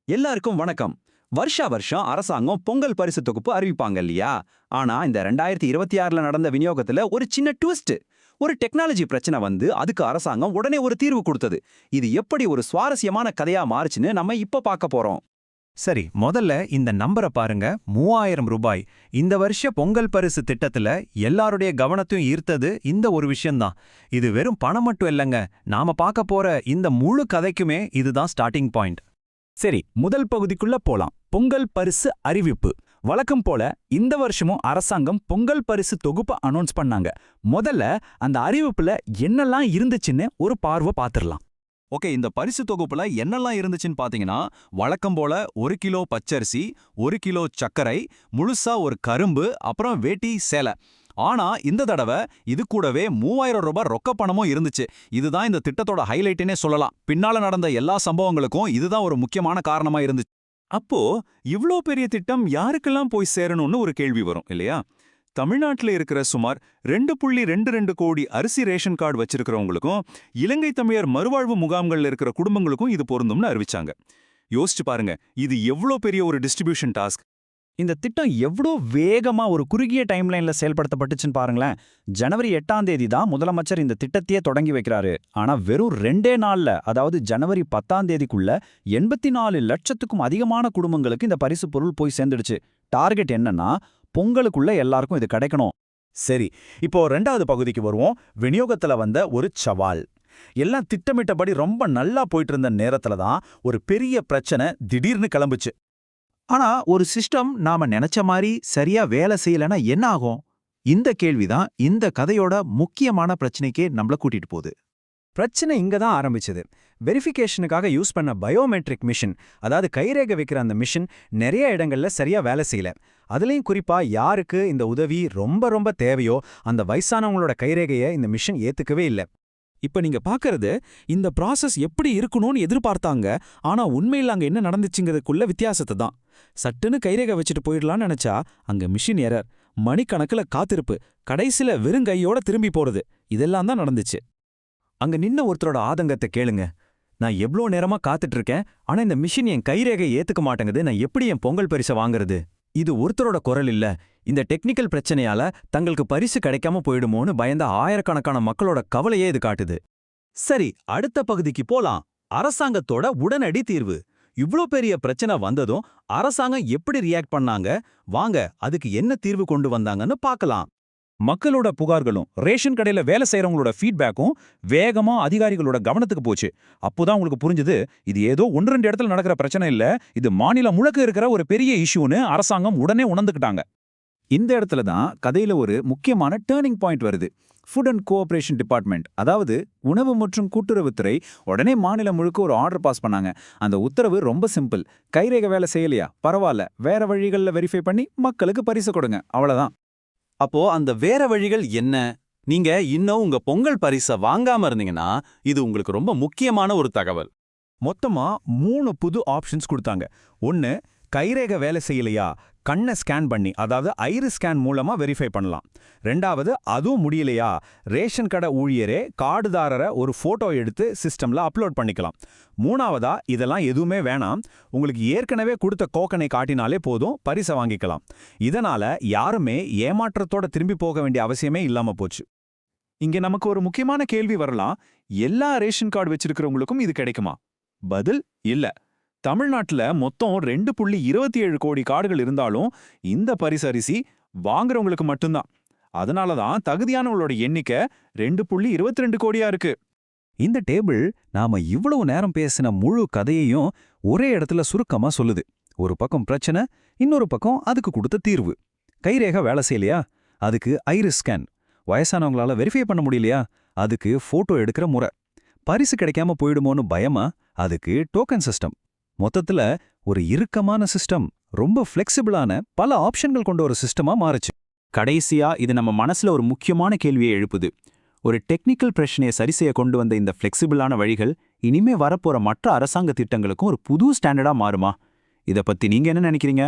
எல்லாருக்கும் வணக்கம். வருஷா வருஷம் அரசாங்கம் பொங்கல் பரிசு தொகுப்பு அறிவிப்பாங்க இல்லையா? ஆனா இந்த 2026ல நடந்த விநியோகத்துல ஒரு சின்ன ட்விஸ்ட். ஒரு டெக்னாலஜி பிரச்சனை வந்து அதுக்கு அரசாங்கம் உடனே ஒரு தீர்வு கொடுத்தது. இது எப்படி ஒரு சுவாரஸ்யமான கதையா மாறுச்சுன்னு நம்ம இப்ப பார்க்க போறோம். சரி, முதல்ல இந்த நம்பரை பாருங்க. 3000 ரூபாய். இந்த வருஷ பொங்கல் பரிசு திட்டத்துல எல்லாருடைய கவனத்தையும் ஈர்த்தது இந்த ஒரு விஷயம்தான். இது வெறும் பணம் மட்டும் இல்லைங்க. நாம பார்க்க போற இந்த முழு கதைக்குமே இதுதான் ஸ்டார்டிங் பாயிண்ட். சரி, முதல் பகுதிக்குள்ள போலாம். பொங்கல் பரிசு அறிவிப்பு. வழக்கம் போல இந்த வருஷமும் அரசாங்கம் பொங்கல் பரிசு தொகுப்பை அனௌன்ஸ் பண்ணாங்க. முதல்ல அந்த அறிவிப்புல என்னெல்லாம் இருந்துச்சுன்னு ஒரு பார்வை பார்த்துடலாம். ஓகே, இந்த பரிசு தொகுப்புல என்னெல்லாம் இருந்துச்சுன்னு பாத்தீங்கன்னா, வழக்கம் போல 1 கிலோ பச்சரிசி, 1 கிலோ சர்க்கரை, முழுசா ஒரு கரும்பு, அப்புறம் வேட்டி சேலை. ஆனா இந்த தடவை இது கூடவே 3000 ரூபாய் ரொக்க பணமும் இருந்துச்சு. இதுதான் இந்த திட்டத்தோட ஹைலைட்னே சொல்லலாம். பின்னால நடந்த எல்லா சம்பவங்களுக்கும் இதுதான் ஒரு முக்கியமான காரணமா இருந்துச்சு. அப்போ இவ்ளோ பெரிய திட்டம் யாருக்கெல்லாம் போய் சேரணும்னு ஒரு கேள்வி வரும் இல்லையா? தமிழ்நாட்டில் இருக்கிற சுமார் 2.22 கோடி அரிசி ரேஷன் கார்டு வச்சிருக்கிறவங்களுக்கும் இலங்கை தமிழர் மறுவாழ்வு முகாம்கள்ல இருக்கிற குடும்பங்களுக்கும் இது பொருந்தும்னு அறிவிச்சாங்க. யோசிச்சு பாருங்க, இது எவ்ளோ பெரிய ஒரு டிஸ்ட்ரிபியூஷன் டாஸ்க். இந்த திட்டம் எவ்வளோ வேகமா ஒரு குறுகிய டைம்லைன்ல செயல்படுத்தப்பட்டுச்சுன்னு பாருங்களேன். ஜனவரி 8ஆம் தேதி தான் முதலமைச்சர் இந்த திட்டத்தையே தொடங்கி வைக்கிறாரு. ஆனா வெறும் 2 நாள்ல, அதாவது ஜனவரி 10ஆம் தேதிக்குள்ள 84 லட்சத்துக்கும் அதிகமான குடும்பங்களுக்கு இந்த பரிசு பொருள் போய் சேர்ந்துடுச்சு. டார்கெட் என்னன்னா, பொங்கலுக்குள்ள எல்லாருக்கும் இது கிடைக்கணும். சரி, இப்போ 2வது பகுதிக்கு வருவோம். விநியோகத்துல வந்த ஒரு சவால். எல்லாம் திட்டமிட்டபடி ரொம்ப நல்லா போயிட்டு இருந்த நேரத்துல தான் ஒரு பெரிய பிரச்சனை திடீர்னு கிளம்புச்சு. ஆனா ஒரு சிஸ்டம் நாம நினைச்ச மாதிரி சரியா வேலை செய்யலனா என்ன ஆகும்? இந்த கேள்விதான் இந்த கதையோட முக்கியமான பிரச்சனைக்கே நம்மள கூட்டிட்டு போகுது. பிரச்சனை இங்க தான் ஆரம்பிச்சது. வெரிஃபிகேஷனுக்காக யூஸ் பண்ண பயோமெட்ரிக் மிஷின், அதாவது கைரேகை வைக்கிற அந்த மிஷின் நிறைய இடங்கள்ல சரியா வேலை செய்யல. அதுலயும் குறிப்பா யாருக்கு இந்த உதவி ரொம்ப ரொம்ப தேவையோ அந்த வயசானவங்களோட கைரேகையை இந்த மிஷின் ஏத்துக்கவே இல்லை. இப்ப நீங்க பாக்குறது இந்த ப்ராசஸ் எப்படி இருக்கணும்னு எதிர்பார்த்தாங்க. ஆனா உண்மையில் அங்க என்ன நடந்துச்சுங்கிறதுக்குள்ள வித்தியாசத்தை தான். சட்டுன்னு கைரேகை வச்சுட்டு போயிடலாம்னு நினைச்சா அங்க மிஷின் எரர், மணிக்கணக்குல காத்திருப்பு, கடைசில வெறும் கையோட திரும்பி போறது, இதெல்லாம் தான் நடந்துச்சு. அங்க நின்ன ஒருத்தரோட ஆதங்கத்தை கேளுங்க. நான் எவ்வளோ நேரமா காத்துட்டு இருக்கேன், ஆனா இந்த மிஷின் என் கைரேகை ஏத்துக்க மாட்டேங்குது. நான் எப்படி என் பொங்கல் பரிசை வாங்குறது? இது ஒருத்தரோட குரல் இல்ல. இந்த டெக்னிக்கல் பிரச்சனையால தங்களுக்கு பரிசு கிடைக்காம போயிடுமோன்னு பயந்த ஆயிரக்கணக்கான மக்களோட கவலையே இது காட்டுது. சரி, அடுத்த பகுதிக்கு போலாம். அரசாங்கத்தோட உடனடி தீர்வு. இவ்ளோ பெரிய பிரச்சனை வந்ததும் அரசாங்கம் எப்படி ரியாக்ட் பண்ணாங்க? வாங்க அதுக்கு என்ன தீர்வு கொண்டு வந்தாங்கன்னு பார்க்கலாம். மக்களோட புகார்களும் ரேஷன் கடையில வேலை செய்யறவங்களோட ஃபீட்பேக்கும் வேகமா அதிகாரிகளோட கவனத்துக்கு போச்சு. அப்போதான் உங்களுக்கு புரிஞ்சது, இது ஏதோ 1-2 இடத்துல நடக்கிற பிரச்சனை இல்ல, இது மாநிலம் முழுக்க இருக்கிற ஒரு பெரிய இஷ்யூன்னு அரசாங்கம் உடனே உணர்ந்துக்கிட்டாங்க. இந்த இடத்துல தான் கதையில ஒரு முக்கியமான டேர்னிங் பாயிண்ட் வருது. ஃபுட் அண்ட் கோஆபரேஷன் டிபார்ட்மெண்ட், அதாவது உணவு மற்றும் கூட்டுறவுத்துறை உடனே மாநிலம் முழுக்க ஒரு ஆர்டர் பாஸ் பண்ணாங்க. அந்த உத்தரவு ரொம்ப சிம்பிள். கைரேகை வேலை செய்யலையா? பரவாயில்ல, வேற வழிகளில் வெரிஃபை பண்ணி மக்களுக்கு பரிசு கொடுங்க, அவ்வளவுதான். அப்போ அந்த வேற வழிகள் என்ன? நீங்க இன்னும் உங்க பொங்கல் பரிசை வாங்காம இருந்தீங்கன்னா இது உங்களுக்கு ரொம்ப முக்கியமான ஒரு தகவல். மொத்தமா 3 புது ஆப்ஷன்ஸ் கொடுத்தாங்க. ஒன்னு, கைரேகை வேலை செய்யலையா, கண்ணை ஸ்கேன் பண்ணி, அதாவது ஐரிஸ் ஸ்கேன் மூலமா வெரிஃபை பண்ணலாம். 2வது, அதுவும் முடியலையா, ரேஷன் கடை ஊழியரே கார்டுதாரரை ஒரு போட்டோ எடுத்து சிஸ்டம்ல அப்லோட் பண்ணிக்கலாம். 3வதா, இதெல்லாம் எதுவுமே வேணாம், உங்களுக்கு ஏற்கனவே கொடுத்த கோக்கனை காட்டினாலே போதும், பரிசை வாங்கிக்கலாம். இதனால யாருமே ஏமாற்றத்தோட திரும்பி போக வேண்டிய அவசியமே இல்லாம போச்சு. இங்க நமக்கு ஒரு முக்கியமான கேள்வி வரலாம். எல்லா ரேஷன் கார்டு வச்சிருக்கிறவங்களுக்கும் இது கிடைக்குமா? பதில் இல்ல. தமிழ்நாட்டுல மொத்தம் 2.27 கோடி கார்டுகள் இருந்தாலும் இந்த பரிசரிசி வாங்குறவங்களுக்கு மட்டும்தான். அதனாலதான் தகுதியானவங்களோட எண்ணிக்கை 2.22 கோடியா இருக்கு. இந்த டேபிள் நாம இவ்வளவு நேரம் பேசின முழு கதையையும் ஒரே இடத்துல சுருக்கமா சொல்லுது. ஒரு பக்கம் பிரச்சனை, இன்னொரு பக்கம் அதுக்கு கொடுத்த தீர்வு. கைரேகை வேலை செய்யலையா? அதுக்கு ஐரிஸ் ஸ்கேன். வயசானவங்களால வெரிஃபை பண்ண முடியலையா? அதுக்கு போட்டோ எடுக்கிற முறை. பரிசு கிடைக்காம போயிடுமோன்னு பயமா? அதுக்கு டோக்கன் சிஸ்டம். மொத்தத்துல ஒரு இறுக்கமான சிஸ்டம், ரொம்ப ஃப்ளெக்சிபிளான பல ஆப்ஷன்கள் கொண்ட ஒரு சிஸ்டமா மாறுச்சு. கடைசியா இது நம்ம மனசுல ஒரு முக்கியமான கேள்வியை எழுப்புது. ஒரு டெக்னிக்கல் பிரச்சனையை சரி செய்ய கொண்டு வந்த இந்த ஃப்ளெக்சிபிளான வழிகள் இனிமே வரப்போற மற்ற அரசாங்க திட்டங்களுக்கும் ஒரு புது ஸ்டாண்டர்டா மாறுமா? இத பத்தி நீங்க என்ன நினைக்கிறீங்க?